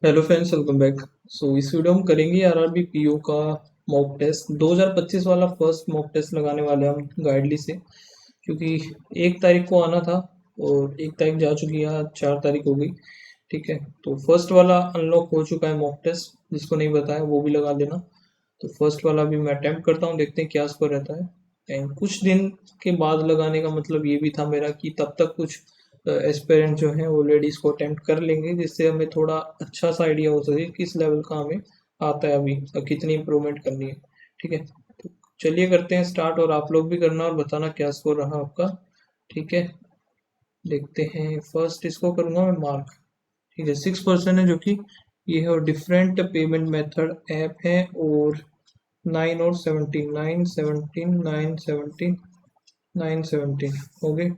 Hello friends, welcome back. इस video में करेंगे आरआरबी पीओ का मॉक टेस्ट 2025 वाला फर्स्ट मॉक टेस्ट लगाने वाले हम गाइडली से, क्योंकि 1 तारीख को आना था और 1 तारीख जा चुकी है, आज 4 तारीख हो गई। ठीक है, तो फर्स्ट वाला अनलॉक हो चुका है मॉक टेस्ट, जिसको नहीं बताया वो भी लगा देना। तो फर्स्ट वाला भी मैं अटेम्प्ट करता हूँ, देखते हैं क्या स्कोर रहता है। एंड कुछ दिन के बाद लगाने का मतलब ये भी था मेरा कि तब तक कुछ एस्पिरेंट जो हैं वो लेडीज को अटेम्प्ट कर लेंगे, जिससे हमें थोड़ा अच्छा सा आइडिया हो सके किस लेवल का हमें आता है अभी और कितनी इम्प्रूवमेंट करनी है। ठीक है, तो चलिए करते हैं स्टार्ट, और आप लोग भी करना और बताना क्या स्कोर रहा आपका। ठीक है, देखते हैं। फर्स्ट इसको करूँगा मैं मार्क। ठीक है, 6% है जो कि ये है, और डिफरेंट पेमेंट मेथड ऐप है, और 9 और 17, 9 17, 9 17, 9 17 हो गए।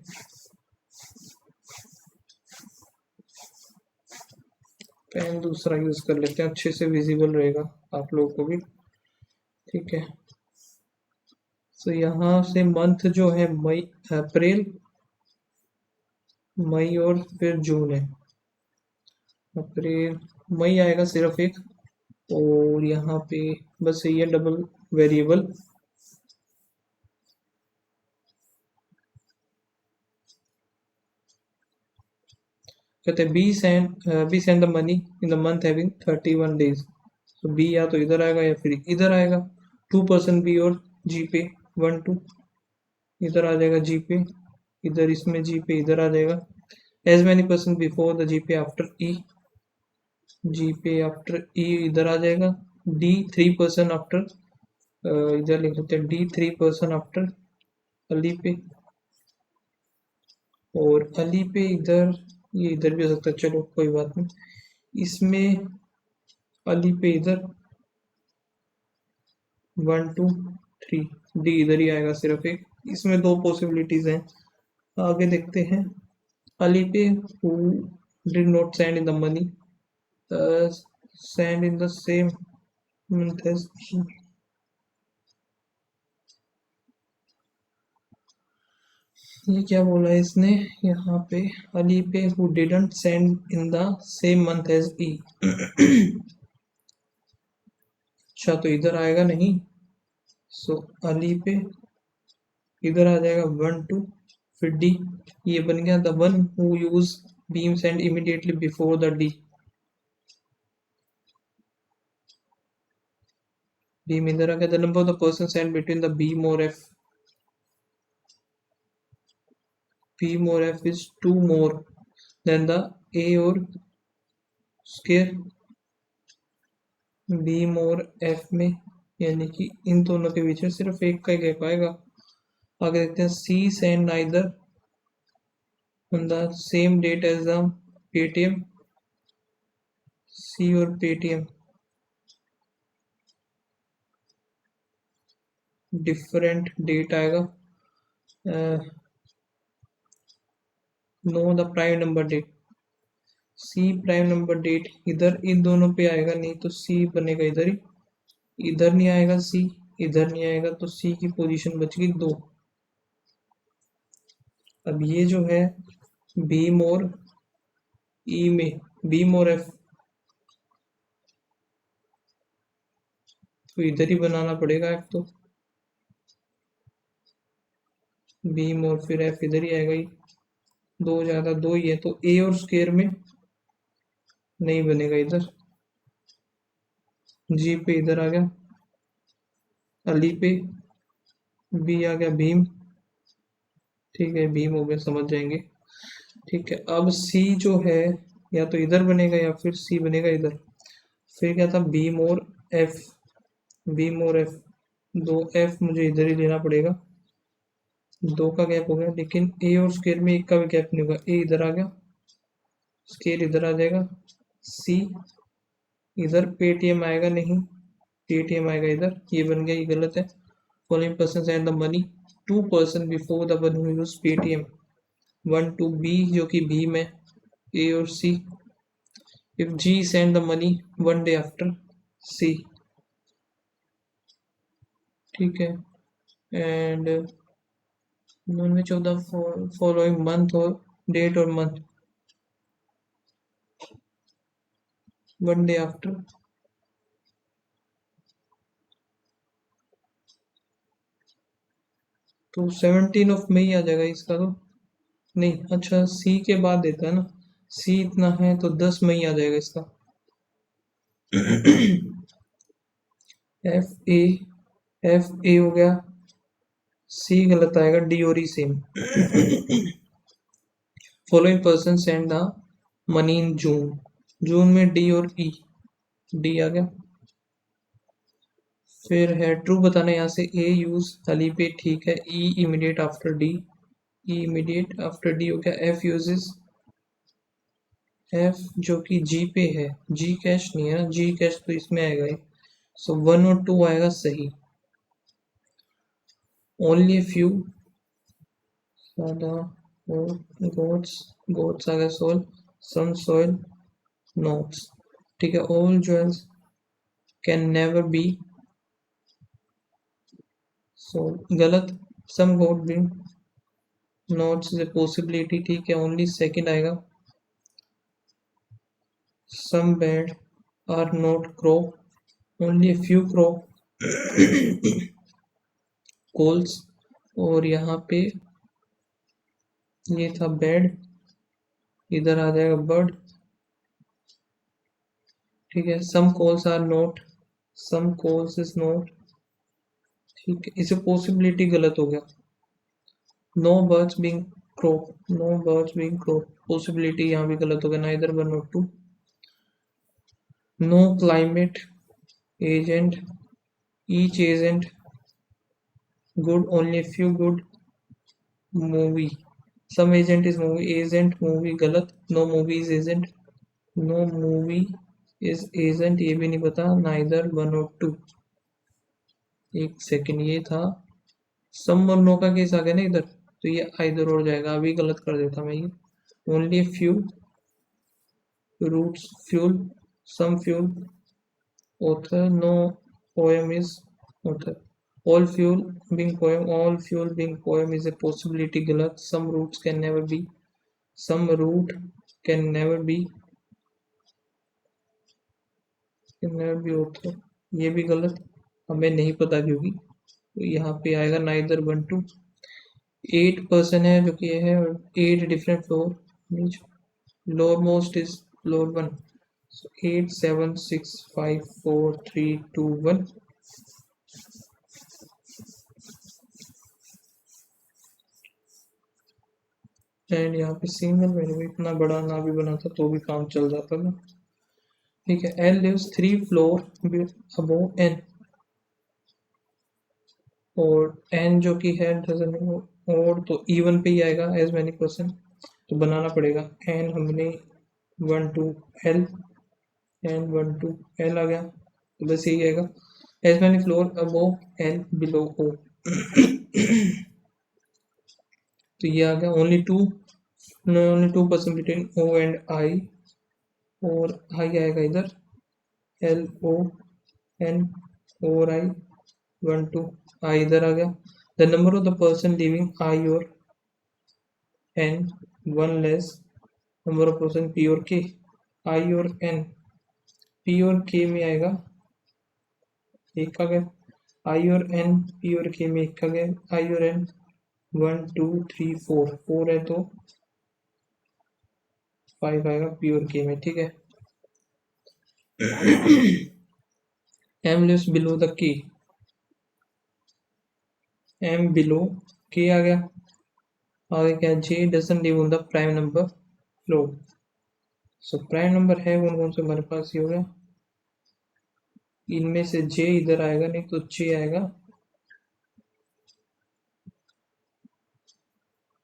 पेन दूसरा यूज कर लेते हैं, अच्छे से विजिबल रहेगा आप लोगों को भी। ठीक है, तो यहाँ से मंथ जो है मई, अप्रैल, मई और फिर जून है। अप्रैल, मई आएगा सिर्फ एक, और यहाँ पे बस ये डबल वेरिएबल। कहते हैं be send the money in the month having 31 days। तो बी या तो इधर आएगा या फिर इधर आएगा। 2% बी और जी पे 1 2 इधर आ जाएगा, जी पे इधर, इसमें जी पे इधर आ जाएगा। As many percent before the G pay after E, ji pay after ई इधर आ जाएगा। डी 3% आफ्टर, इधर लिख लेते हैं डी 3% आफ्टर अली पे, और अली पे इधर, ये इधर भी हो सकता है, चलो कोई बात नहीं। इसमें अली पे इधर 1 2 3, डी इधर ही आएगा सिर्फ एक। इसमें दो पॉसिबिलिटीज हैं, आगे देखते हैं। Ali pay who did not send in the money, send in the same month as, ये क्या बोला है इसने यहाँ पे। Ali pay who didn't send in the same month as E. अच्छा, तो इधर आएगा नहीं। सो अली पे इधर आ जाएगा 1 2, फिर डी, ये बन गया the one who use beam send immediately before the D. Beam इधर आ गया, the number of the person send between the beam और एफ, बीम और F is 2 more than the ए और स्केयर। बीम और एफ में, यानी कि इन दोनों के बीच में सिर्फ एक का ही गैप आएगा। आगे देखते हैं। C send neither on the same date as the Paytm, C और पेटीएम डिफरेंट डेट आएगा। No the prime number date, C prime number date इधर इन दोनों पे आएगा नहीं, तो सी बनेगा इधर ही। इधर नहीं आएगा सी, इधर नहीं आएगा, तो सी की पोजीशन बच गई 2। अब ये जो है बीम और ई में, बीम और एफ, तो इधर ही बनाना पड़ेगा एफ, तो बीम और फिर एफ इधर ही आएगा ही। 2 ज़्यादा 2 ही है, तो ए और स्केयर में नहीं बनेगा इधर। जी पे इधर आ गया, अली पे बी आ गया भीम। ठीक है, भीम हो गया, समझ जाएंगे। ठीक है, अब सी जो है या तो इधर बनेगा या फिर सी बनेगा इधर। फिर क्या था, बीम और एफ, बीम और एफ, 2 एफ मुझे इधर ही लेना पड़ेगा। 2 का गैप हो गया, लेकिन ए और स्केयर में एक का भी गैप नहीं होगा। ए इधर आ गया, स्केयर इधर आ जाएगा, सी इधर, पेटीएम आएगा नहीं, पेटीएम आएगा इधर, ये बन गया, ये गलत है। Following person and the money 2% before the one who use Paytm. 1 2 B जो कि भीम है, ए और C. If G send the money 1 day after C. ठीक है, and non which of the following month और डेट और मंथ, 1 डे आफ्टर, तो 17 मई आ जाएगा इसका तो। नहीं, अच्छा सी के बाद देता है ना, सी इतना है तो 10 मई आ जाएगा इसका। एफ ए, एफ ए हो गया, सी गलत आएगा, डी और E same. Following person send the money in June, जून में डी और ई, डी आ गया। फिर है ट्रू बताना, यहाँ से ए यूज अली पे, ठीक है। ई इमीडिएट आफ्टर डी, ई इमीडिएट आफ्टर डी हो गया। एफ यूजेस, एफ जो कि जी पे है, जी कैश नहीं है ना, जी कैश तो इसमें आएगा ही, सो 1 और 2 आएगा सही। Only a few, goats, goats आ गया सोल, सम सोइल, नोट्स, ठीक है। All jewels can never be soul, गलत। Some goat being notes is a possibility, ठीक है, ओनली सेकंड आएगा। Some bad are not crow, only a few crow coals, और यहाँ पे ये था बेड, इधर आ जाएगा बर्ड, ठीक है। Some coals are not, some coals is not, ठीक है, इसे पॉसिबिलिटी गलत हो गया। No birds being crow, no birds being crow, possibility यहाँ भी गलत हो गया, neither one not two. No climate agent, each agent good, only a few good movie, some agent is movie, agent movie गलत। No movie is agent, no movie is agent, ये भी नहीं पता, नाइदर वन और to. एक second, ये था सम और नो का केस आ गया ना इधर, तो ये आइदर और जाएगा, अभी गलत कर देता मैं ये। Only few roots fuel, some fuel author, no poem is author. All fuel being poem, all fuel being poem is a possibility गलत। Some roots can never be, some root can never be, can never be author, ये भी गलत, हमें नहीं पता क्योंकि, तो यहाँ पे आएगा नाइदर वन टू। 8 पर्सन है जो कि ये है, और 8 different floor, means lower most is floor 1, so 8 7 6 5 4 3 2 1। And यहाँ पे सिंगल, मैंने भी इतना बड़ा ना भी बना था तो भी काम चल जाता था, ठीक है। L lives 3 floor above N, और एन जो कि है डजंट, और तो इवन पे ही आएगा एज मैनी पर्सन, तो बनाना पड़ेगा। एन हमने 1 2 एल, एन 1 2 एल आ गया, तो बस यही आएगा। As many floor above L below O, तो ये आ गया। Only 2 person between O and I, और आई आएगा इधर, एल ओ एन, और आई 1 2, आई इधर आ गया। The number of the person living I और N, 1 less number of person P और के, आई और एन, पी और के में आएगा एक का गया, आई और एन पी और के में एक का गया, आई और एन 1 2 3 4, 4 है तो 5 आएगा पी और के में, ठीक है। M lives below the K, M below K आ गया, आगे क्या, J doesn't live on the prime number floor, so prime number है कौन कौन से हमारे पास, ये हो गया। इनमें से जे इधर आएगा नहीं तो जे आएगा,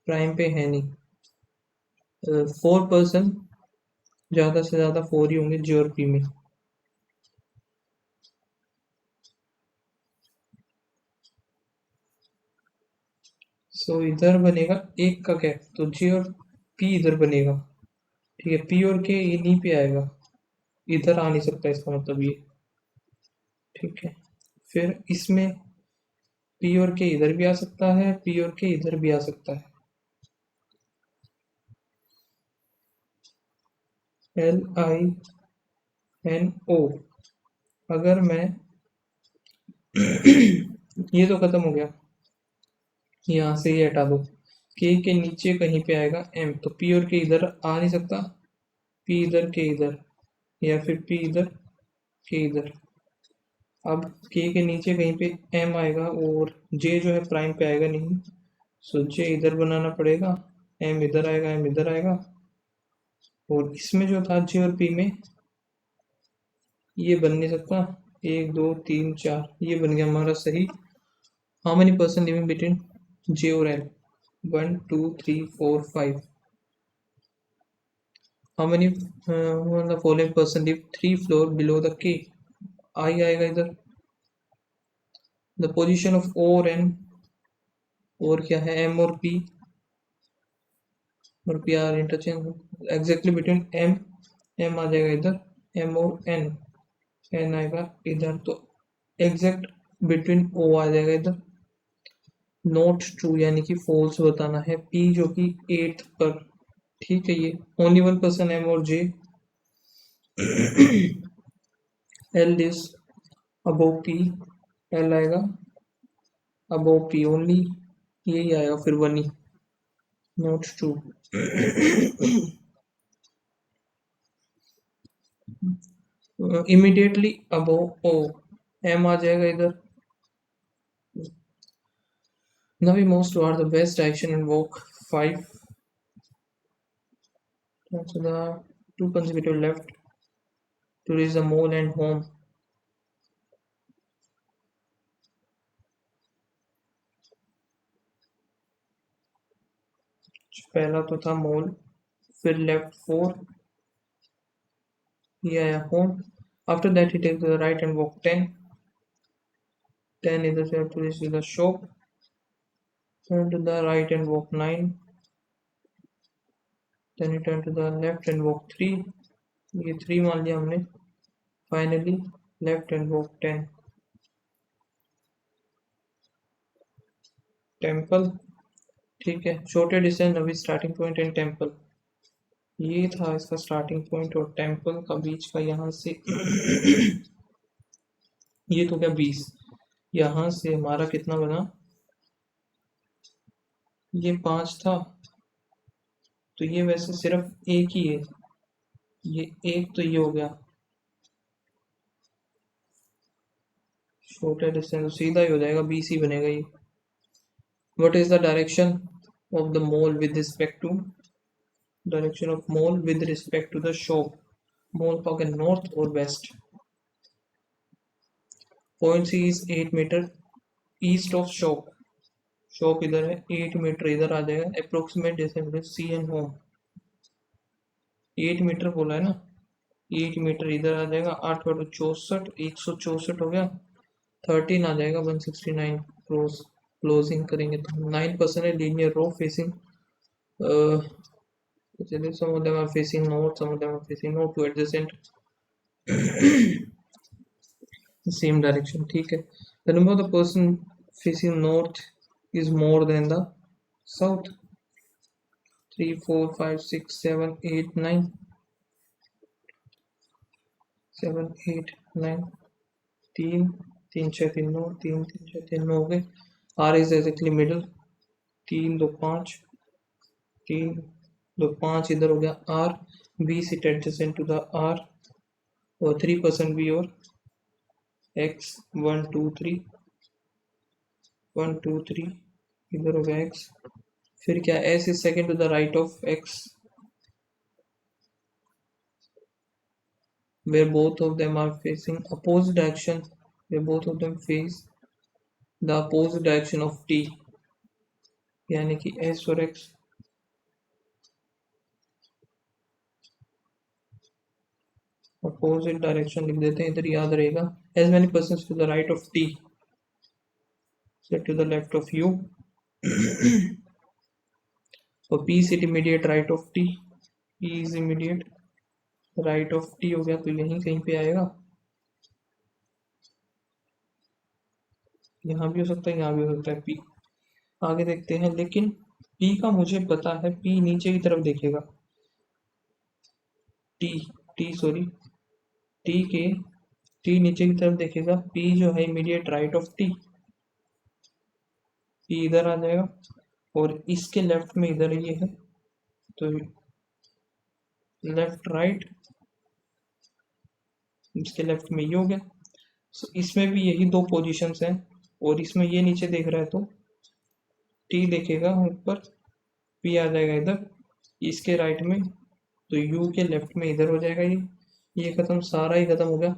प्राइम पे है नहीं। 4 पर्सन, ज्यादा से ज्यादा 4 ही होंगे जे और पी में, सो इधर बनेगा एक का गैप, तो जे और पी इधर बनेगा, ठीक है। पी और के इन्हीं पे आएगा, इधर आ नहीं सकता, इसका मतलब ये, ठीक है। फिर इसमें पी और के इधर भी आ सकता है, पी और के इधर भी आ सकता है। L I N O. अगर मैं ये तो खत्म हो गया, यहाँ से ये हटा दो। के नीचे कहीं पे आएगा एम, तो पी और के इधर आ नहीं सकता, पी इधर के इधर, या फिर पी इधर के इधर। अब के नीचे कहीं पे एम आएगा और जे जो है प्राइम पे आएगा नहीं, सो जे इधर बनाना पड़ेगा, एम इधर आएगा, एम इधर आएगा। और इसमें जो था जे और पी में, ये बन नहीं सकता, 1 2 3 4 ये बन गया हमारा सही। How many person living between J और L? 1 2 3 4 5। How many the following person live 3 floor below the K? I आएगा इधर। द पोजिशन ऑफ ओ और एन, और क्या है, एम और पी, और P R interchange exactly between M, M आ जाएगा इधर, एम और एन, एन आएगा इधर, तो एग्जैक्ट बिटवीन ओ आ जाएगा इधर। नॉट ट्रू यानी कि फॉल्स बताना है, पी जो कि 8th पर, ठीक है। ये ओनली 1 पर्सन एम और J. L is above P, L आएगा अबोव पी ओनली, यही आएगा फिर 1 ही, not true. Immediately above O, M आ जाएगा इधर। Now we move toward the west direction and walk 5 to the 2 consecutive left to reach the mall and home. पहला तो था मॉल, फिर लेफ्ट 4, ये आया home. After that he takes the right and walk 10 इधर से to reach the shop, turn to the right and walk 9, then he turn to the left and walk 3, ये 3 मान लिया हमने। Finally left and walk 10, temple, ठीक है। छोटे distance अभी स्टार्टिंग पॉइंट एंड टेम्पल, ये था इसका स्टार्टिंग पॉइंट और टेम्पल का बीच का, यहाँ से ये तो क्या 20, यहाँ से हमारा कितना बना, ये 5 था, तो ये वैसे सिर्फ एक ही है, ये एक, तो ये हो गया छोटा डिस्टेंस, सीधा ही हो जाएगा, 20 ही बनेगा ये। What is the direction of the mall with respect to, direction of mall with respect to the shop, mall का क्या नॉर्थ और west. Point C is 8 metre east of shop, shop इधर है, 8 मीटर इधर आ जाएगा, अप्रोक्सीमेट जैसे सी and home, 8 metre बोला है ना, 8 मीटर इधर आ जाएगा, 8 बटा 64, 164 हो गया, 13 आ जाएगा, 169 क्लोजिंग करेंगे तो 9% है। Linear row facing, some of them are facing north, some of them are facing north to adjacent same direction, ठीक है। The number of the person facing north is more than the south, 3 4 5 6 7 8 9 7 8 9, 3 3 6 3 9, 3 3 6 3 9 हो गए। R is exactly middle, 3 2 5, 3 2 5 इधर हो गया R, B sit adjacent to the R, और 3% B और X 1 2 3 1 2 3 इधर हो गया X, फिर क्या, S is second to the right of X, where both of them are facing opposite direction, where both of them face the opposite direction of T, यानी कि S और X अपोजिट डायरेक्शन लिख देते हैं, इधर याद रहेगा। As many person to the right of T, to the left of U, और P sit immediate right of T, P is immediate right of T हो गया, तो यहीं कहीं पे आएगा, यहाँ भी हो सकता है, यहाँ भी हो सकता है पी। आगे देखते हैं, लेकिन पी का मुझे पता है, पी नीचे की तरफ देखेगा, टी टी सॉरी टी नीचे की तरफ देखेगा, पी जो है immediate right of T, P इधर आ जाएगा और इसके लेफ्ट में इधर ये है, तो लेफ्ट राइट, इसके लेफ्ट में ये हो गया। so, इसमें भी यही दो पोजीशंस हैं और इसमें ये नीचे देख रहा है तो टी देखेगा ऊपर, पी आ जाएगा इधर इसके राइट में, तो यू के लेफ्ट में इधर हो जाएगा ये खत्म, सारा ही खत्म हो गया।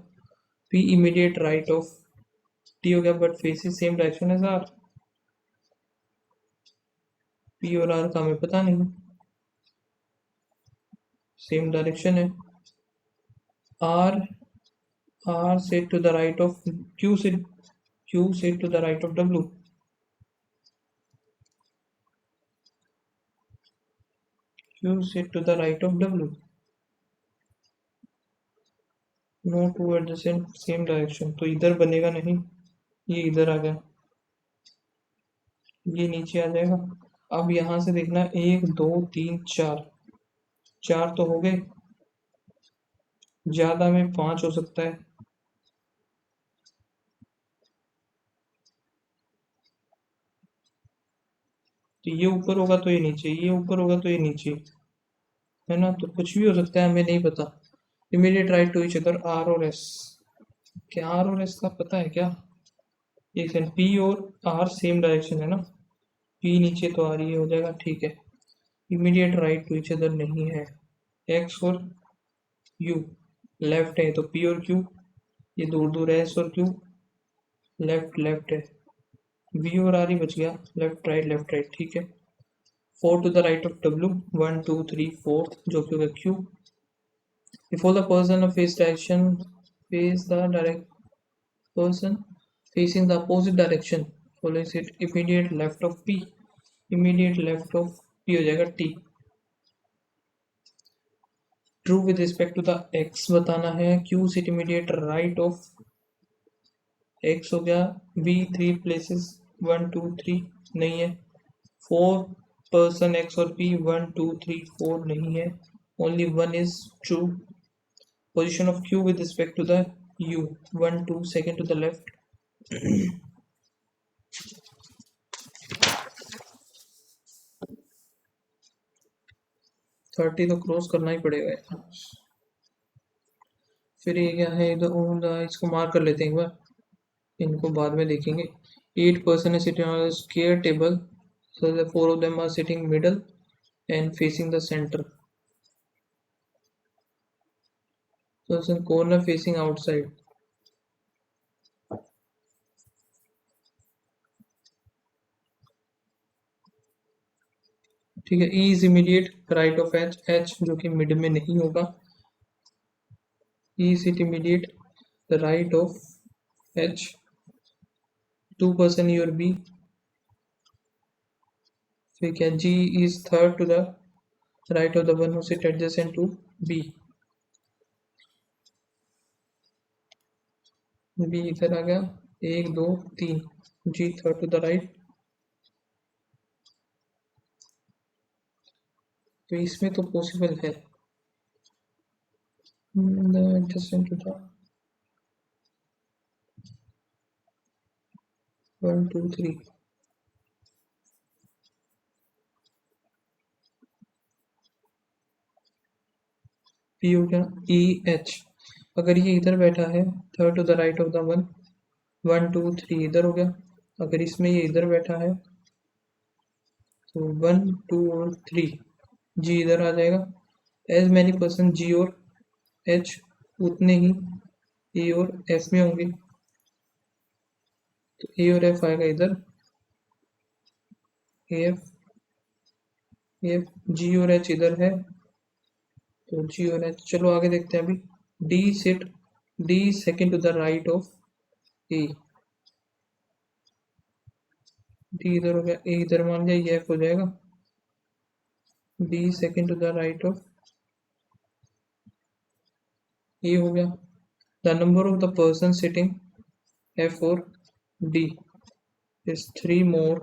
P immediate right of T हो गया but faces same direction as R, P और आर का हमें पता नहीं, सेम डायरेक्शन है। R are set to the right of Q, say Q set to the right of W, Q set to the right of W, no two at the same direction, तो इधर बनेगा नहीं, ये इधर आ गया, ये नीचे आ जाएगा। अब यहां से देखना, एक दो तीन चार, चार तो हो गए, ज्यादा में पांच हो सकता है, तो ये ऊपर होगा तो ये नीचे, ये ऊपर होगा तो ये नीचे, है ना, तो कुछ भी हो सकता है, हमें नहीं पता। Immediate right to each other, R और एस, क्या आर और एस का पता है क्या? एक सेकंड, पी और आर सेम डायरेक्शन है ना, पी नीचे तो आर, ये हो जाएगा, ठीक है। Immediate right to each other नहीं है, एक्स और यू लेफ्ट है, तो पी और क्यू ये दूर दूर है, एस और क्यू लेफ्ट लेफ्ट है, वी और आर ही बच गया, लेफ्ट राइट, ठीक है। Four to the right of W, one two three fourth, जो कि होगा Q. Before the person of face direction, face the direct person facing the opposite direction follows it immediate left of P, immediate left of P हो जाएगा T। True with respect to the x बताना है, Q sit immediate right of x हो गया, V three places, one two three नहीं है, four person x और P, one two three four नहीं है, only one is true. Position of Q with respect to the U, one two second to the left, 30 तो cross करना ही पड़ेगा। फिर ये क्या है, इधर इसको मार्क कर लेते हैं एक बार, इनको बाद में देखेंगे। 8 पर्सन है sitting on square table, so the four of them are sitting middle and facing the center, so it's in corner facing outside। ठीक है, E is immediate right of H, H जो कि मिड में नहीं होगा, E sit immediate right of H, 2 person E और B, फिर क्या, G is third to the right of the one who sit adjacent to B, B इधर आ गया, एक दो तीन, G third to the right, तो इसमें तो पॉसिबल है, adjacent to the one two three, P हो गया, ई एच, अगर ये इधर बैठा है third to the right of the one, one two three इधर हो गया, अगर इसमें ये इधर बैठा है तो वन टू और थ्री, जी इधर आ जाएगा, एज मैनी पर्सन जी और एच उतने ही ए और एफ में होंगे, तो ए और एफ आएगा इधर, एफ एफ, जी और एच इधर है, तो जी और एच, चलो आगे देखते हैं अभी। D sit, D second to the right of A, D इधर हो गया, ए इधर मान लिया, ये एफ हो जाएगा, D second to the right of A हो गया, the number of the person sitting F और डी is 3 more,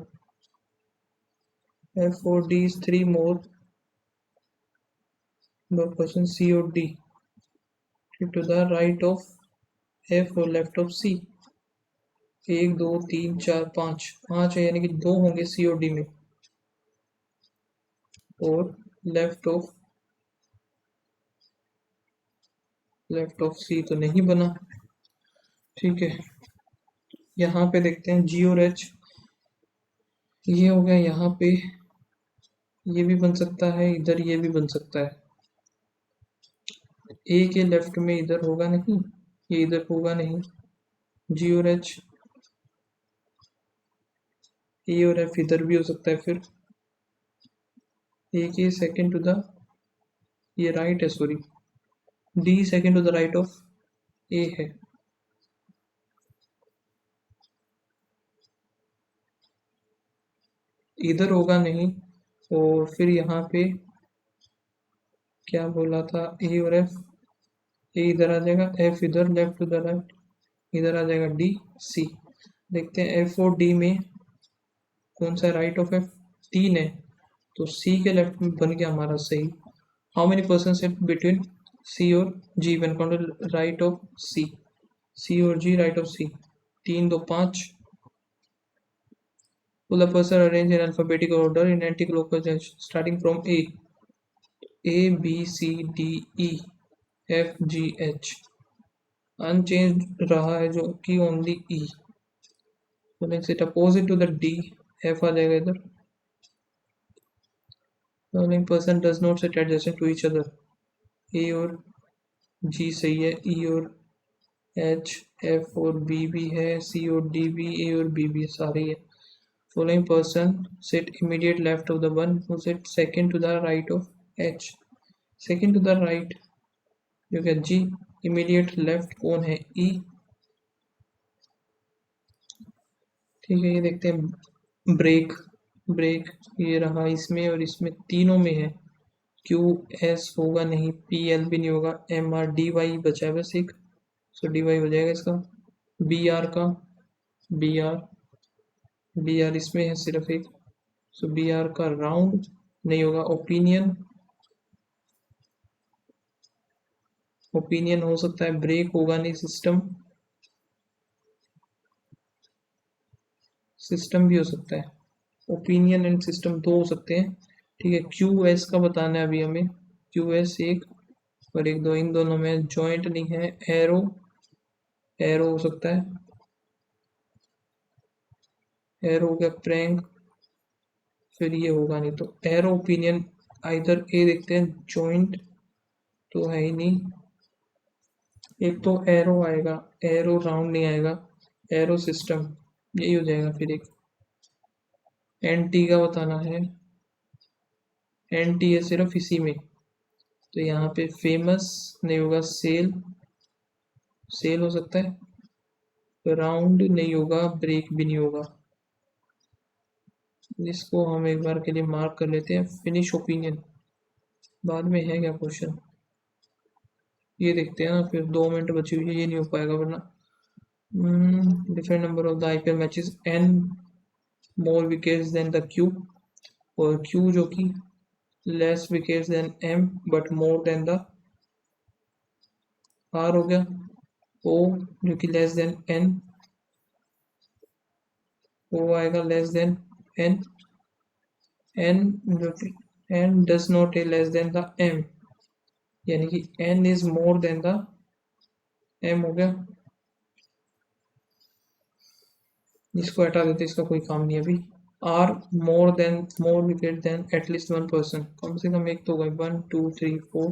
एफ और D is 3 more the person C और D, to the right of F और left of C. 1 2 3 4 5, 5 है यानी कि 2 होंगे सी और डी में, और लेफ्ट ऑफ सी तो नहीं बना। ठीक है, यहाँ पे देखते हैं जी और एच, ये हो गया यहाँ पे, ये भी बन सकता है, इधर ये भी बन सकता है। ए के लेफ्ट में इधर होगा नहीं, ये इधर होगा नहीं। जी और एच, ए और एफ इधर भी हो सकता है। फिर A K second to the, ये राइट है sorry, D second to the right of A है। इधर होगा नहीं, और फिर यहाँ पे क्या बोला था, ए और एफ, ए इधर आ जाएगा, एफ इधर, लेफ्ट टू द राइट, इधर आ जाएगा डी सी। देखते हैं एफ और डी में कौन सा राइट ऑफ एफ, 3 है, तो सी के लेफ्ट में बन गया हमारा सही। How many person sit between C और G when counted right of C, C और G right of C, 3 2 5। Will the person arrange in alphabetical order in anti-clockwise starting from A B C D E F G H, unchanged रहा है जो कि only E। तो next it opposite to the D, F आ जाएगा इधर। Following person does not sit adjacent to each other, A और G सही है, E और H, F और B भी है, C और D भी, A और B भी सारे है। Following person sit immediate left of the one who sit second to the right of H, second to the right जो कि G, immediate left कौन है, E। ठीक है, ये देखते हैं ब्रेक, ब्रेक ये रहा इसमें और इसमें, तीनों में है। क्यू एस होगा नहीं, पी एल भी नहीं होगा, एम आर डी वाई बचा है बस एक, सो डी वाई हो जाएगा इसका। बी आर का, बी आर, बी आर इसमें है सिर्फ एक, सो बी आर का राउंड नहीं होगा। ओपिनियन, ओपिनियन हो सकता है, ब्रेक होगा नहीं। सिस्टम, सिस्टम भी हो सकता है। ओपिनियन एंड सिस्टम दो हो सकते हैं। ठीक है, क्यू एस का बताना है अभी हमें, क्यू एस एक और एक, दो, इन दोनों में जॉइंट नहीं है। एरो, एरो हो सकता है, एरो हो गया। प्रैंक, फिर ये होगा नहीं, तो एरो ओपिनियन इधर ए देखते हैं, जॉइंट तो है ही नहीं। एक तो एरो आएगा, एरो राउंड नहीं आएगा, एरो सिस्टम यही हो जाएगा। फिर एक एन टी का बताना है, एन टी है सिर्फ इसी में, तो यहाँ पे फेमस नहीं होगा, सेल, सेल हो सकता है। राउंड नहीं होगा, ब्रेक भी नहीं होगा। इसको हम एक बार के लिए मार्क कर लेते हैं। फिनिश ओपिनियन बाद में है क्या क्वेश्चन, ये देखते हैं ना, फिर 2 मिनट बची हुई है, ये नहीं हो पाएगा वरना। Different number of the IPL matches, N more wickets than the Q, और क्यू जो कि less wickets than M but more than the R हो गया। ओ जो कि लेस देन एन, ओ आएगा लेस देन एन, एन जो कि N does not a less than the M, यानी कि N is more than the M हो गया। इसको हटा देते, इसका कोई काम नहीं अभी। Are more than, more wicket than at least 1 person, कम से कम एक तो होगा, 1 2 3 4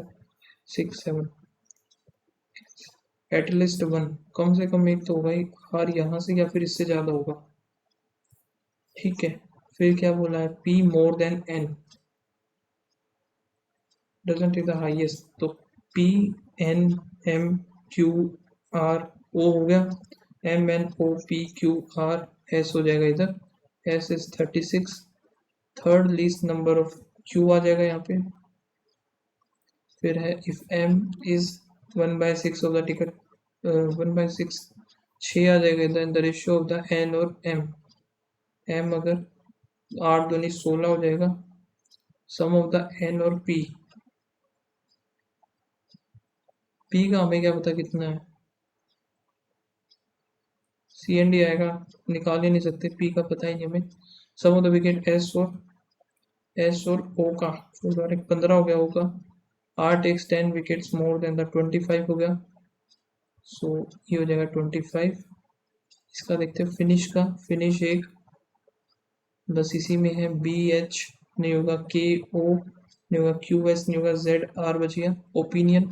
6 7, एटलीस्ट 1, कम से कम एक तो होगा ही। आर यहाँ से या फिर इससे ज़्यादा होगा। ठीक है, फिर क्या बोला है, P more than N doesn't take the highest, तो P N M Q R O हो गया, M N O P Q R S हो जाएगा इधर, S is 36, third least number of Q आ जाएगा यहाँ पे। फिर है if M is 1/6 of the ticket, 1/6 6 आ जाएगा इधर, in the ratio of the N और एम, एम अगर 8 दूनी 16 हो जाएगा, सम ऑफ द एन और पी, पी का हमें क्या पता कितना है, सी एन डी आएगा, निकाल ही नहीं सकते, पी का पता ही नहीं हमें। सम ऑफ द विकेट एस और ओ का, 15 हो गया, ओ का 8 x 10 wickets more than the 25 हो गया, सो ये हो जाएगा 25। इसका देखते हैं फिनिश का, फिनिश एक बस इसी में है, बी एच नहीं होगा, के ओ नहीं होगा, क्यू एस नहीं होगा, जेड आर बच गया। ओपिनियन,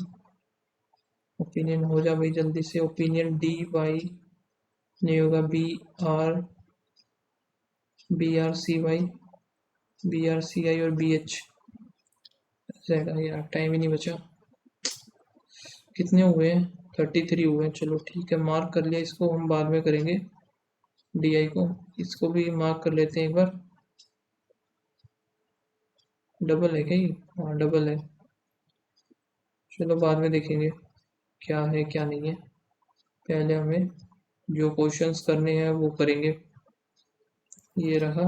ओपिनियन हो जा भाई जल्दी से, ओपिनियन डी वाई नहीं होगा, B R C Y, B R C I और बी एच जेड आई। यार टाइम ही नहीं बचा। कितने हुए हैं, 33 हुए हैं, चलो ठीक है, मार्क कर लिया, इसको हम बाद में करेंगे, डी आई को, इसको भी मार्क कर लेते हैं एक बार। डबल है क्या ये, हाँ डबल है, चलो बाद में देखेंगे क्या है क्या नहीं है, पहले हमें जो क्वेश्चंस करने हैं वो करेंगे। ये रहा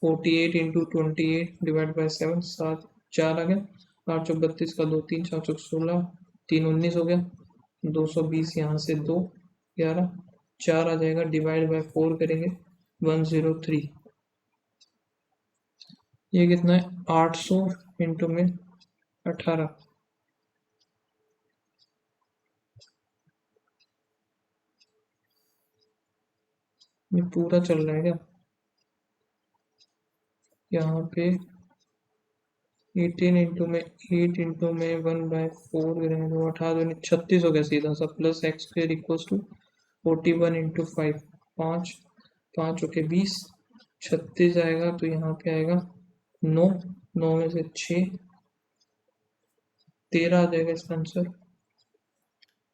48 इंटू 28 डिवाइड बाई 7, 7 4 आ गया, 8 चौक 32 का 2 3, 4 चौक 16, 3 19 हो गया, 220 यहाँ से 2 11, 4 आ जाएगा, डिवाइड बाय 4 करेंगे, 103। ये कितना है, 800 इंटू में 18, ये पूरा चल रहा है क्या, यहाँ पे 18 इंटू में 8 इंटू में 1/4 करेंगे तो 18 36 हो गया सीधा सा, plus x square equal to 41 into 5, 5 5 हो के 20, 36 आएगा, तो यहाँ पे आएगा 9, 9 में से 6 13 आ जाएगा इसका आंसर।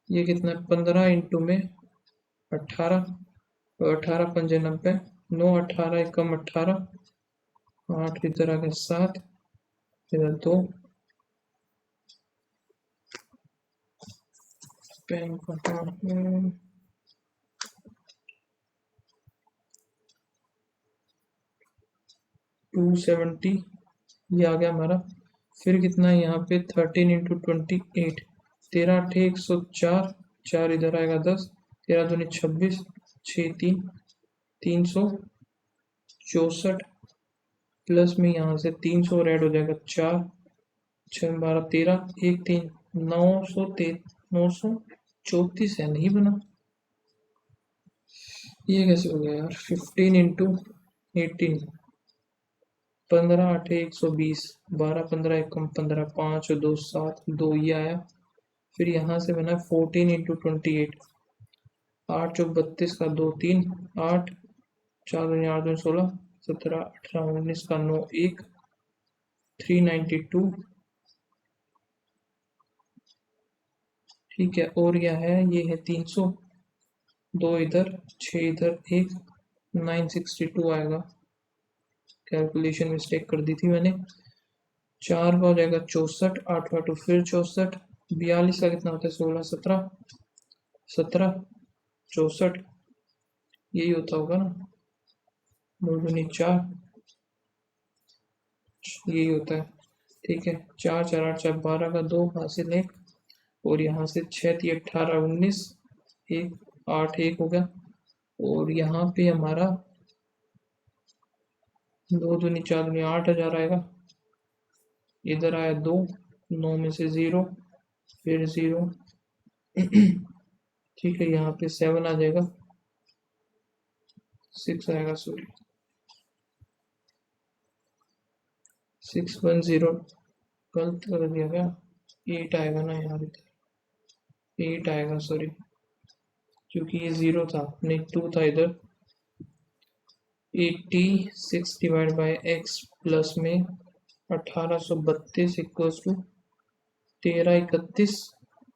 ये कितना है, 15 इंटू में 18, 18 पंजे 90, 9 18 एकम 18, 8 इधर आ गया 7, इधर 2, पेन कहाँ है, 270, ये आ गया हमारा। फिर कितना है यहाँ पे, 13 इंटू 28, 13 8 104, 4 इधर आएगा 10, 13 दूनी 26, 6 3, 364, प्लस में यहाँ से 300 और ऐड हो जाएगा 4, 6 12 13, 1 3, 934 है, नहीं बना, ये कैसे हो गया यार, 15 इंटू 18, 15 8 120, 12 15 एकम 15, 5 और 2 7, 2 ये आया। फिर यहाँ से बना 14 इंटू 28, 8 चौक 32 का 2 3, 8 4 दूनी 8 दूनी 16, 17 18 19 का 9 1, 392, ठीक है। और यह है, ये है 300, 2 इधर 6 इधर 1, 962 आएगा, कैलकुलेशन मिस्टेक कर दी थी मैंने। 4 का हो जाएगा 64, 8 8 फिर 64, 42 का कितना होता है, 16 17, 17 64, यही होता होगा ना, 2 दूनी 4, यही होता है, ठीक है। 4 4 8 4 12 का 2 हासिल 1, और यहाँ से 6 3 18 19, 1 8 1 हो गया, और यहाँ पे हमारा 2 दूनी 4 दूनी 8000 आएगा, इधर आया 2, 9 में से 0, फिर 0, ठीक है, यहाँ पे 7 आ जाएगा, 6 आएगा, सॉरी 610, गलत कर दिया क्या, 8 आएगा ना यार, इधर 8 आएगा, सॉरी, क्योंकि ये 0 था, नहीं 2 था इधर। 86 डिवाइड बाई एक्स प्लस में 1832 इक्वल्स टू 1331,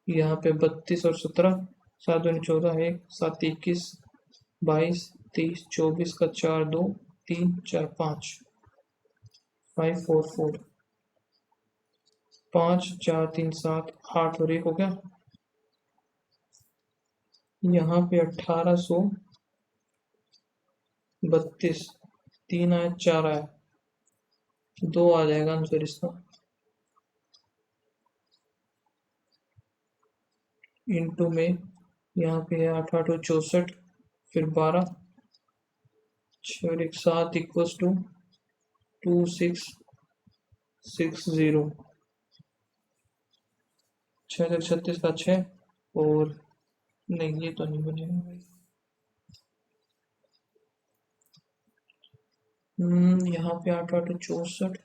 यहाँ पे 32 और 17, 7 दूनी 14, 1 7 21 22 23 24 का 4 2 3 4 5, 544, 5 4 3 7 8 और 1 हो गया, यहाँ पे 1832, 3 आया 4 आया, 2 आ जाएगा आंसर इसका। इंटू में यहाँ पे है 8×8 = 64, फिर 12, 6 और 1 7 इक्वल्स टू 2660। 6×36 का 6, और नहीं ये तो नहीं बनेगा भाई। यहाँ पे 8×8 = 64,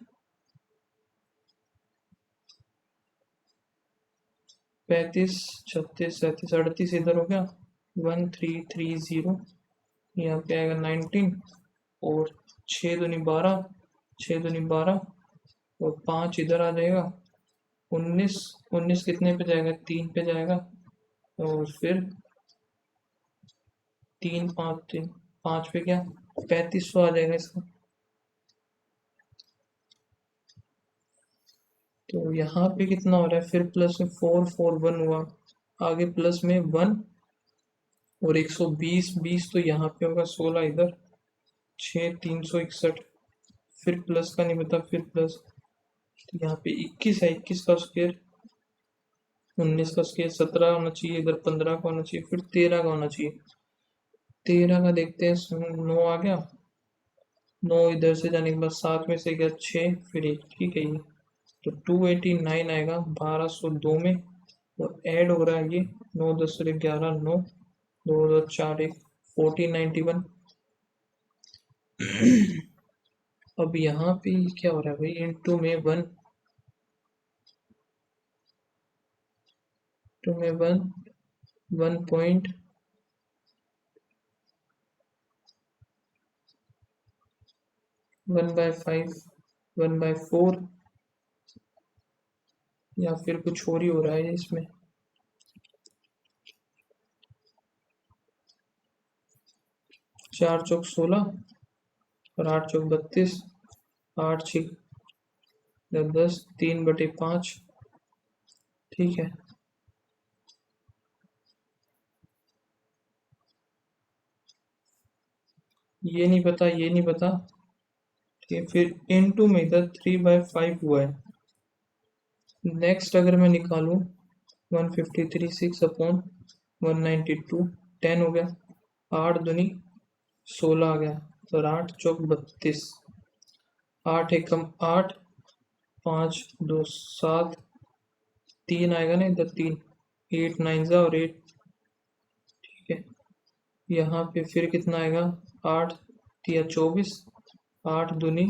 35, 36, 37, 38 इधर हो गया, 1330। यहाँ पे आएगा 19, और 6×2 = 12, 6×2 = 12, और 5 इधर आ जाएगा, 19, 19 कितने पे जाएगा, 3 पे जाएगा, और फिर 3 5 3 5 पे क्या 3500 आ जाएगा इसका। तो यहाँ पे कितना हो रहा है, फिर प्लस में 441 हुआ, आगे प्लस में 1, और 120, 20 तो यहाँ पे होगा, 16 इधर, 6 361, फिर प्लस का नहीं पता, फिर प्लस, तो यहाँ पे 21 है, 21 का स्क्वायर, 19 का स्क्वायर, 17 होना चाहिए, इधर 15 का होना चाहिए, फिर 13 का होना चाहिए। 13 का देखते हैं, 9 आ गया, 9 इधर से जाने के बाद 7 में से गया 6, फिर 1, ठीक है ये, तो 289 आएगा 1202 में, और ऐड हो रहा है ये 9 10 और 11 9, 2 2 4 1, 1491। अब यहाँ पे क्या हो रहा है भाई, इंटू में 1, टू में 1, 1.1 by 5, 1/4, या फिर कुछ और ही हो रहा है इसमें। 4 चौक 16, और 8 चौक 32, 8 6 10, 3/5, ठीक है। ये नहीं पता, ये नहीं पता, ठीक है। फिर इनटू में इधर 3/5 हुआ है। नेक्स्ट अगर मैं निकालूं 153, 6/192, 10 हो गया, 8 दूनी 16 आ गया, तो 8 चौक 32, 8 एकम 8, 5 2 7, 3 आएगा ना इधर, 3, 8 9 जा और 8, ठीक है। यहाँ पे फिर कितना आएगा, 8 3 24, 8 दूनी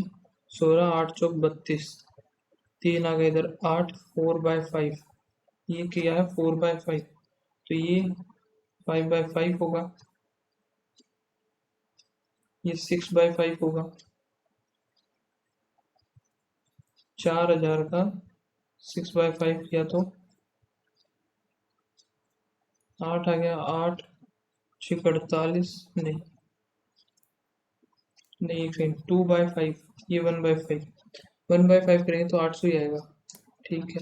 16, 8 चौक 32, 3 आ गया इधर 8, 4/5, ये क्या है 4/5, तो ये 5/5 होगा, ये 6/5 होगा। 4000 का 6/5 किया तो 8 आ गया, 8 6 48, नहीं नहीं, एक सेकंड, 2/5, ये 1/5, 1/5 करेंगे तो 800 ही आएगा, ठीक है।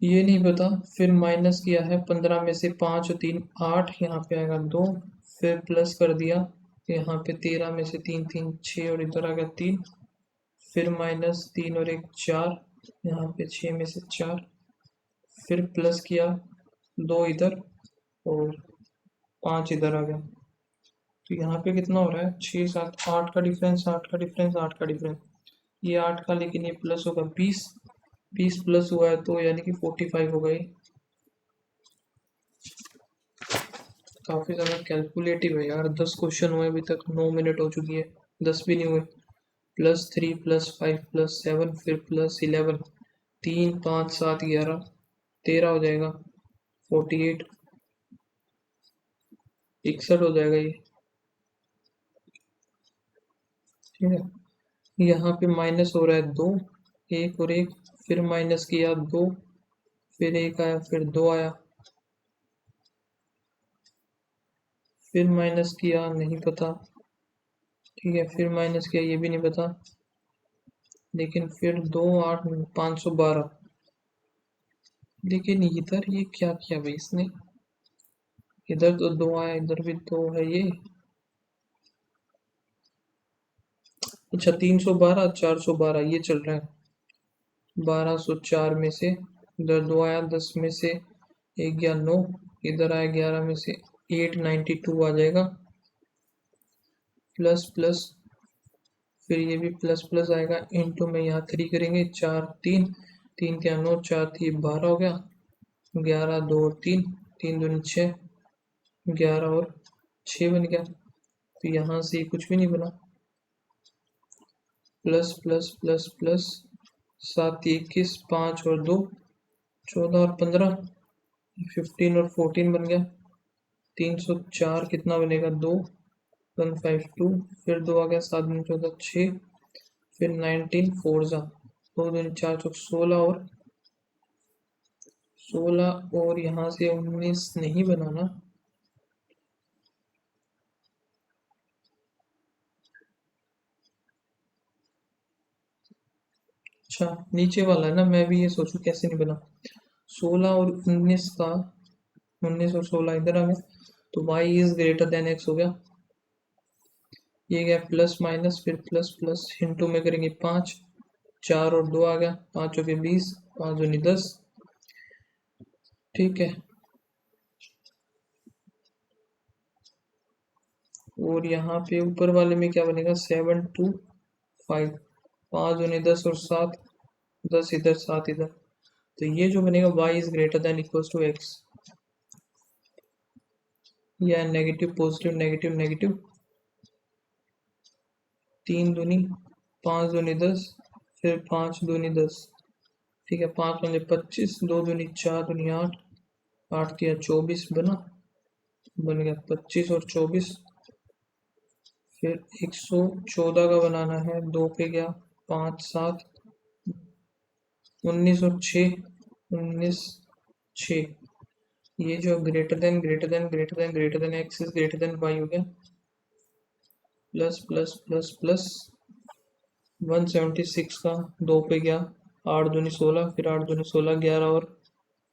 ये नहीं पता, फिर माइनस किया है, 15 में से 5 और 3 8, यहाँ पे आएगा 2, फिर प्लस कर दिया, यहाँ पे 13 में से 3 3 6, और इधर आ गया 3, फिर माइनस 3 और 1 4, यहाँ पे 6 में से 4, फिर प्लस किया 2 इधर, और 5 इधर आ गया, तो यहाँ पे कितना हो रहा है, 6 7 8 का डिफरेंस, 8 का डिफरेंस, 8 का डिफरेंस, ये 8 का, लेकिन ये प्लस होगा 20, 20 प्लस हुआ है तो यानी कि 45 हो गई। काफी ज्यादा कैलकुलेटिव है यार, 10 क्वेश्चन हुए अभी तक, 9 मिनट हो चुकी है, 10 भी नहीं हुए। +3 +5 +7, फिर +11, 3 5 7 11, 13 हो जाएगा, 48 61 हो जाएगा ये, ठीक है। यहाँ पे माइनस हो रहा है 2, 1 और 1, फिर माइनस किया 2, फिर 1 आया, फिर 2 आया, फिर माइनस किया, नहीं पता, ठीक है, फिर माइनस किया, ये भी नहीं पता, लेकिन फिर 2 8 512, लेकिन इधर ये क्या किया भाई इसने, इधर तो 2 आया, इधर भी 2 है ये, अच्छा 312 412 ये चल रहा है, 1204 में से इधर 2 आया, 10 में से एक गया 9, इधर आया 11 में से 892 आ जाएगा, प्लस प्लस, फिर ये भी प्लस प्लस आएगा, इंटू में यहाँ 3 करेंगे, 4 3, 3 क्या 9, 4 थी 12 हो गया, 11 2 और 3, 3 दूनी 6, 11 और 6 बन गया। तो यहाँ से कुछ भी नहीं बना, प्लस प्लस प्लस प्लस, 7 21, 5 और 2 14 और 15, 15 और 14 बन गया, 304 कितना बनेगा 2, 152, फिर 2 आ गया, 7 दूनी 14 6, फिर 19 4 जा 2 दूनी 4 चौक 16 और 16 और यहाँ से 19 नहीं बनाना, अच्छा नीचे वाला है ना, मैं भी ये सोचूं कैसे नहीं बना। 16 और 19 का, 19 और 16 इधर आ गया, तो y is greater then x हो गया, ये गया प्लस माइनस, फिर प्लस प्लस, इंटू में करेंगे 5, 4 और 2 आ गया, 5 हो गए 20, 5 दूनी 10, ठीक है। और यहाँ पे ऊपर वाले में क्या बनेगा 7 2 5, 5 दूनी 10 और 7, 10 इधर 7 इधर, तो ये जो बनेगा y is greater than equals to x, या नेगेटिव पॉजिटिव नेगेटिव नेगेटिव, 3 दूनी 5 दूनी 10, फिर 5 दूनी 10, ठीक है, 5 पंजे 25, 2 दूनी 4 दूनी 8, 8 तिया 24 बन गया 25 और 24, फिर 114 का बनाना है, 2 पे गया 5 7, 19 और 6, 19 6, ये जो greater than greater than greater than greater than x is greater than y हो गया, प्लस प्लस प्लस प्लस, 176 का 2 पे गया, 8 दूनी 16, फिर 8 दूनी 16, 11 और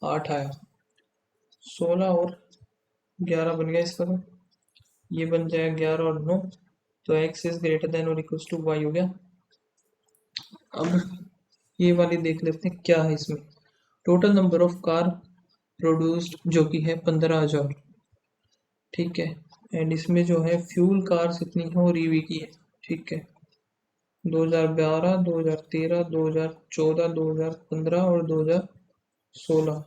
8 आया, 16 और 11 बन गया इसका, तो ये बन जाएगा 11 और 9, तो x इज ग्रेटर देन और इक्वल्स टू वाई हो गया। अब ये वाली देख लेते हैं क्या है इसमें, total number of car produced जो कि है 15,000, ठीक है, एंड इसमें जो है फ्यूल कार्स इतनी है और ईवी की है, ठीक है, 2012 2013 2014 2015 और 2016,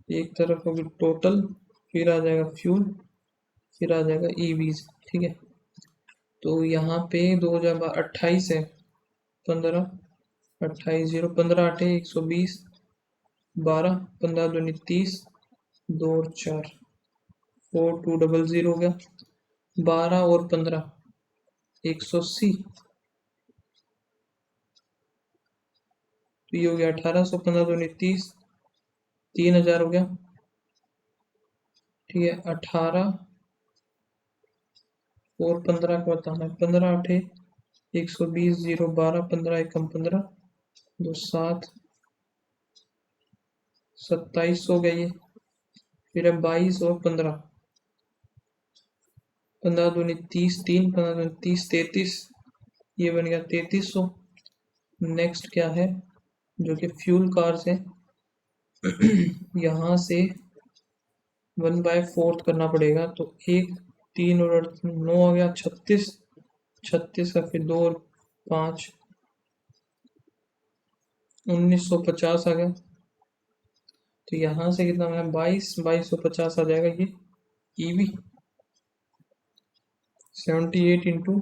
एक तरफ होगी टोटल, फिर आ जाएगा फ्यूल, फिर आ जाएगा ईवीज, ठीक है। तो यहाँ पे 2028 है, 15 28 0 15 8 120, 12 15 दूनी 30, 2 और 4 4200 हो गया, 12 और 15 180, तो ये हो गया 1800, 15 दूनी 30, 3000 हो गया, ठीक है, 18 और 15 का बताना है, 15 8 120 0 12 15 एकम 15, 2 7 27 हो गया ये, फिर है 22 और 15, 15 दूनी 30 3 15 दूनी 30 33, ये बन गया 3300। नेक्स्ट क्या है, जो कि फ्यूल कार्स है, यहाँ से 1/4 करना पड़ेगा, तो 1 3 और 9 आ गया 36, 36 का फिर 2 और 5 1950 आ गया, तो यहाँ से कितना है 2250 आ जाएगा ये ईवी, 78 इंटू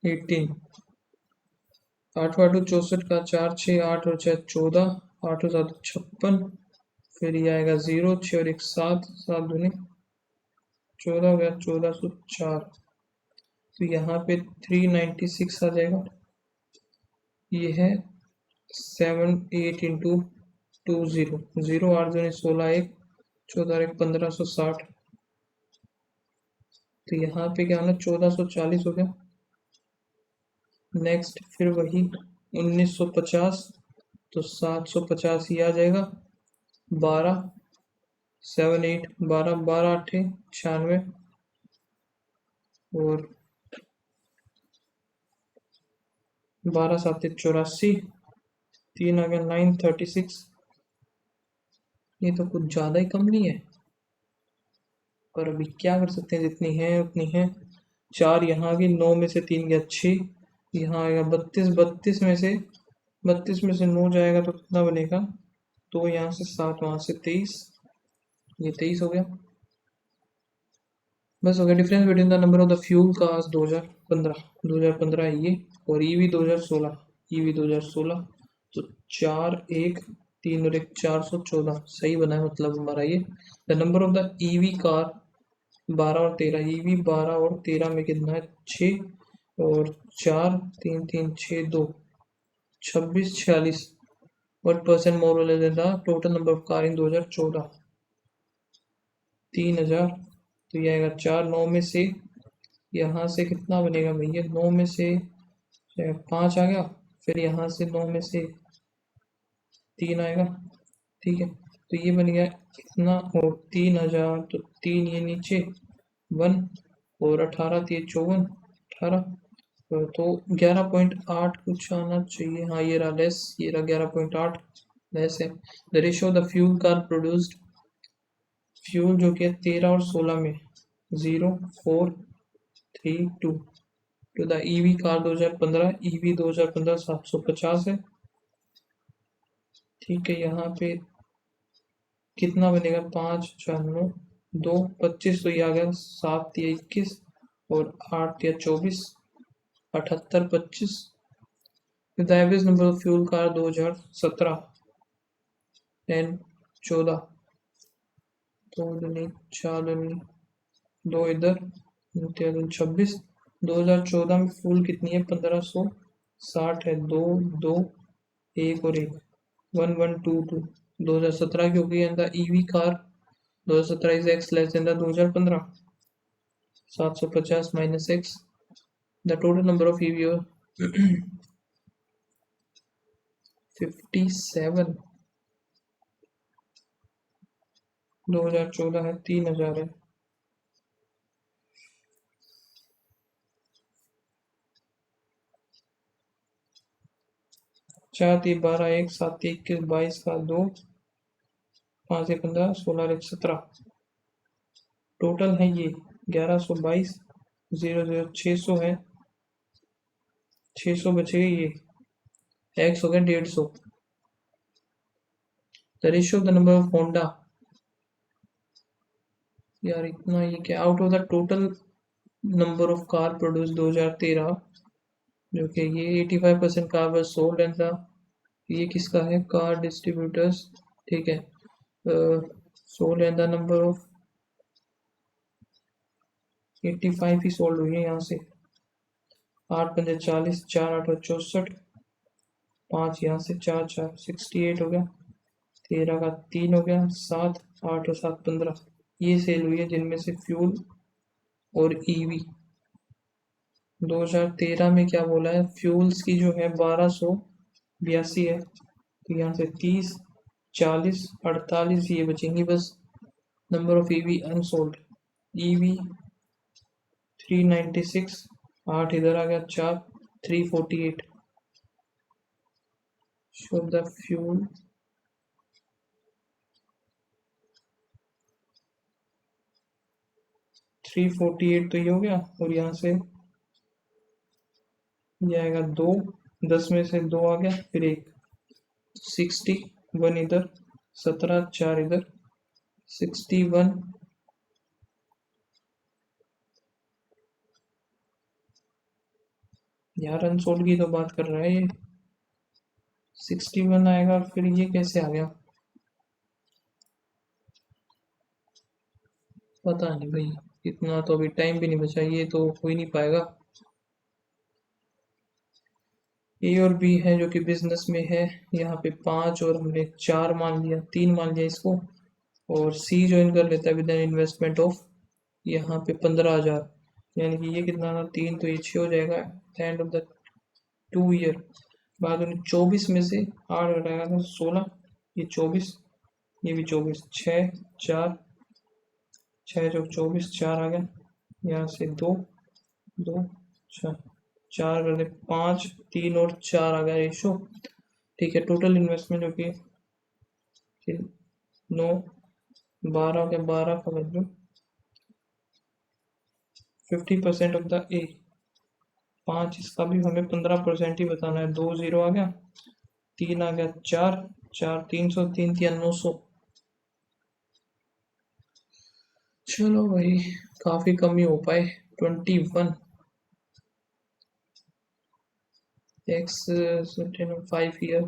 18, 8 8 64 का 4 6 8 और 6 14, 8 और 7 56, फिर ये आएगा 0 6 और 1 7, 7 दूनी 14 हो गया 1404, तो यहाँ पे 396 आ जाएगा, ये है 7 8 इंटू 2 0 0 8 दूनी 16 1 14 1 1560, तो यहाँ पे क्या होना 1440 हो गया। नेक्स्ट फिर वही 1950, तो 750 ही आ जाएगा, 12 7 8 12 12 8 96, और 12 7 84, 3 आ गया 936। ये तो कुछ ज़्यादा ही कम नहीं है, पर अभी क्या कर सकते हैं, जितनी है उतनी है। 4 यहाँ आ गई, 9 में से 3 गया 6, यहाँ आएगा 32, 32 में से 9 जाएगा तो कितना बनेगा, 2 यहाँ से 7, वहाँ से 23, ये 23 हो गया। बस हो गया। Difference between the number of the fuel cars 2015 है ये, और ईवी 2016, तो 4 1 3 और 1 414 सही बना है, मतलब हमारा ये। The number of the EV car 12 और 13, ईवी 12 और 13 में कितना है, 6 और 4 3 3 6 2 26 46। What percent more or less than the total number of car in 2014? 3000, तो ये आएगा 4, 9 में से यहाँ से कितना बनेगा भैया, 9 में से 5 आ गया, फिर यहाँ से 9 में से 3 आएगा, ठीक है। तो ये बन गया इतना, और 3000, तो 3 ये नीचे 1 और 18 3 54, 18, तो 11.8 कुछ आना चाहिए। हाँ ये रहा लेस, ये रहा 11.8 लेस है। The ratio the fuel car produced, fuel जो कि है 13 और 16 में 0 4 3 2, to the EV car 2015, EV 2015 750 है, ठीक है। यहाँ पे कितना बनेगा, 5 4 9 2 25, तो ये आ गया 7 या 21 और 8 या 24, 78 25। The average number of fuel car 2017 10 14, 2 दूनी 4 दूनी 2 इधर 26। 2014 में फुल कितनी है, 1560 है, 2 2 1 और 1 1 1 2 2। 2017 की होगी, and the EV car 2017 is x less than the 2015, 750 minus x. The total number of EV 57, 2014 है, 3000 है। 4 3 12 1 7 21 22 का 2 5 15 16 1 17, टोटल है ये 1122, 0 600 है, 600 बचेगा, ये एक्स हो गया 150। The ratio of the number of Honda, यार इतना ये क्या, out of the total number of car produce 2013, जो कि ये 85% car was sold and the, ये किसका है, कार डिस्ट्रीब्यूटर्स, ठीक है। Sold and the number of 85 he sold हुई है यहाँ से। 8 पंजे 40, 4 8 64, 5 यहाँ से 4 4 68 हो गया, 13 का 3 हो गया, 7 8 और 7 15, ये सेल हुई है, जिनमें से फ्यूल और ईवी। 2013 में क्या बोला है, फ्यूल्स की जो है 1282 है, तो यहाँ से 30 40 48 ये बचेंगी बस। Number of EV unsold, EV 396, 8 इधर आ गया, 4 348। शो द फ्यूल, 348 तो ये हो गया, और यहाँ से ये आएगा 2, 10 में से 2 आ गया, फिर 1 60, 1 इधर 17 4 इधर 61, यार अनसोल्ड की तो बात कर रहा है ये, 61 आएगा, फिर ये कैसे आ गया, पता नहीं भाई, इतना तो अभी टाइम भी नहीं बचा, ये तो हो ही नहीं पाएगा। ए और बी है जो कि बिजनेस में है, यहाँ पे 5 और हमने 4 मान लिया, 3 मान लिया इसको, और सी ज्वाइन कर लेता है विद एन इन्वेस्टमेंट ऑफ यहाँ पे 15,000, यानी कि ये कितना था, 3, तो ये 6 हो जाएगा एंड ऑफ द 2 ईयर। बाद उन्हें 24 में से 8 घटाएगा था 16, ये 24, ये भी 24, 6 4 6 जो 24 4 आ गया, यहाँ से 2 2 6, 4 कर दे, 5, 3 और 4 आ गया रेशो। ठीक है, टोटल इन्वेस्टमेंट जो कि 9, 12 हो गया, 12 का वैल्यू 50% ऑफ द ए। 5, इसका भी हमें 15% ही बताना है। 2 0 आ गया, 3 आ गया, 4, 4 300, 3 3 900। चलो भाई, काफी कम ही हो पाए। 21 x 5 year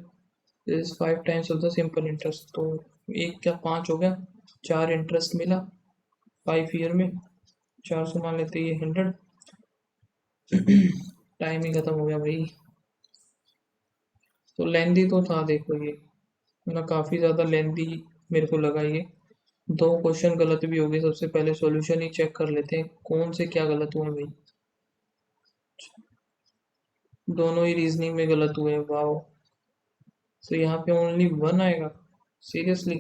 is 5 times of the simple interest. तो एक क्या 5 हो गया, 4 इंटरेस्ट मिला 5 ईयर में। 400 मान लेते, ये 100। टाइम ही खत्म हो गया भाई। तो लेंदी तो था, देखो ये ना, काफी ज्यादा लेंदी मेरे को लगा ये। 2 क्वेश्चन गलत भी हो गए। सबसे पहले सॉल्यूशन ही चेक कर लेते हैं कौन से क्या गलत हुए भाई। दोनों ही रीजनिंग में गलत हुए, वाओ। तो यहाँ पे ओनली 1 आएगा, सीरियसली।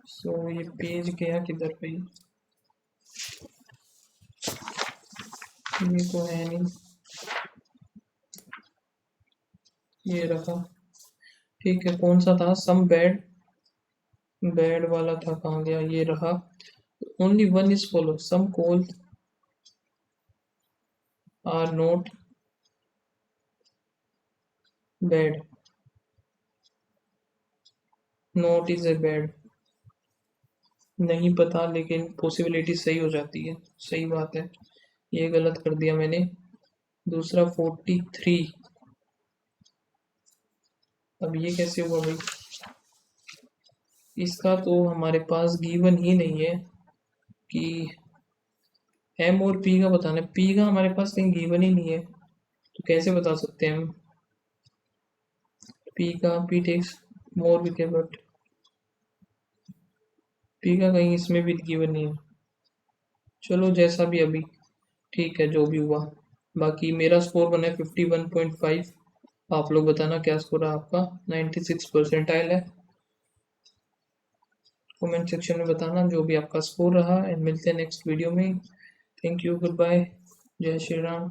सो ये पेज गया किधर पे, ये तो है नहीं, ये रखा। ठीक है, कौन सा था, सम बैड, बैड वाला था, कहाँ गया, ये रहा। Only 1 is follow, some coal are not bad, not is a bad. नहीं पता, लेकिन पॉसिबिलिटी सही हो जाती है, सही बात है। ये गलत कर दिया मैंने। दूसरा 43, अब ये कैसे हुआ भाई। इसका तो हमारे पास गिवन ही नहीं है कि एम और पी का बताना है। पी का हमारे पास कहीं गिवन ही नहीं है, तो कैसे बता सकते हैं हम। पी का, पी टेक्स मोर भी के, बट पी का कहीं इसमें भी गिवन नहीं है। चलो जैसा भी, अभी ठीक है जो भी हुआ। बाकी मेरा स्कोर बना है 51.5। आप लोग बताना क्या स्कोर है आपका। 96 परसेंटाइल है। कमेंट सेक्शन में बताना जो भी आपका स्कोर रहा, एंड मिलते हैं नेक्स्ट वीडियो में। थैंक यू, गुड बाय, जय श्री राम।